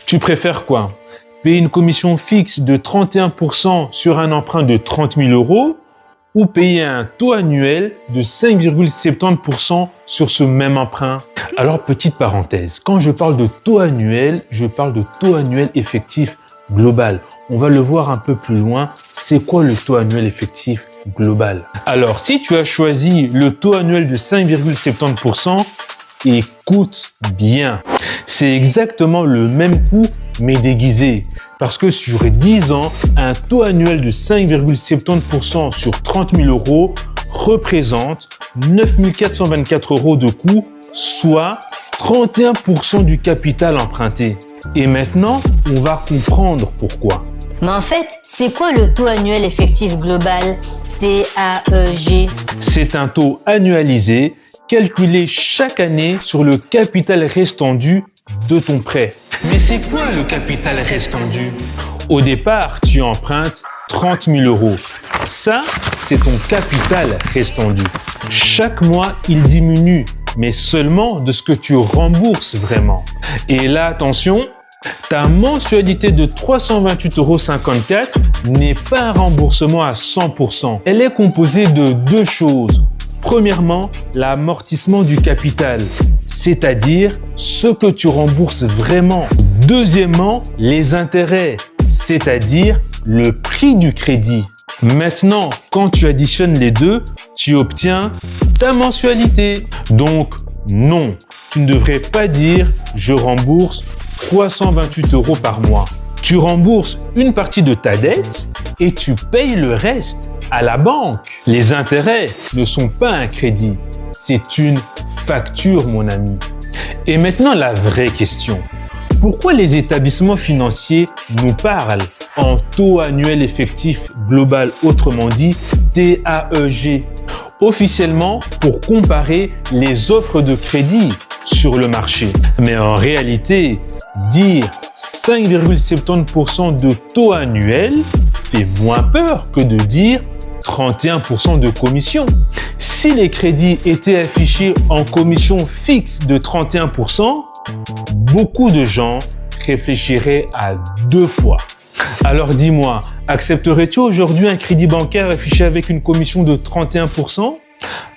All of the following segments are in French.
Tu préfères quoi? Payer une commission fixe de 31% sur un emprunt de 30 000 € ou payer un taux annuel de 5,70% sur ce même emprunt? Alors, petite parenthèse, quand je parle de taux annuel, je parle de taux annuel effectif global. On va le voir un peu plus loin. C'est quoi le taux annuel effectif global? Alors, si tu as choisi le taux annuel de 5,70%, écoute bien. C'est exactement le même coût, mais déguisé. Parce que sur 10 ans, un taux annuel de 5,70% sur 30 000 € représente 9 424 € de coût, soit 31% du capital emprunté. Et maintenant, on va comprendre pourquoi. Mais en fait, c'est quoi le taux annuel effectif global, TAEG? C'est un taux annualisé calculé chaque année sur le capital restant dû de ton prêt. Mais c'est quoi le capital restant dû? Au départ, tu empruntes 30 000 €. Ça, c'est ton capital restant dû. Chaque mois, il diminue, mais seulement de ce que tu rembourses vraiment. Et là, attention, ta mensualité de 328,54 € n'est pas un remboursement à 100%. Elle est composée de deux choses. Premièrement, l'amortissement du capital, c'est-à-dire ce que tu rembourses vraiment. Deuxièmement, les intérêts, c'est-à-dire le prix du crédit. Maintenant, quand tu additionnes les deux, tu obtiens ta mensualité. Donc, non, tu ne devrais pas dire « je rembourse 328 € par mois ». Tu rembourses une partie de ta dette et tu payes le reste à la banque. Les intérêts ne sont pas un crédit, c'est une facture, mon ami. Et maintenant, la vraie question. Pourquoi les établissements financiers nous parlent en taux annuel effectif global, autrement dit TAEG? Officiellement, pour comparer les offres de crédit sur le marché. Mais en réalité, dire 5,70% de taux annuel fait moins peur que de dire 31% de commission. Si les crédits étaient affichés en commission fixe de 31%, beaucoup de gens réfléchiraient à 2 fois. Alors dis-moi, accepterais-tu aujourd'hui un crédit bancaire affiché avec une commission de 31%?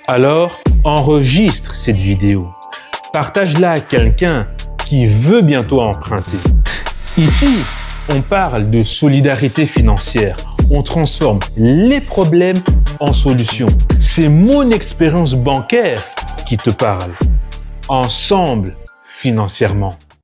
Alors enregistre cette vidéo. Partage-la à quelqu'un qui veut bientôt emprunter. Ici, on parle de solidarité financière. On transforme les problèmes en solutions. C'est mon expérience bancaire qui te parle. Ensemble, financièrement.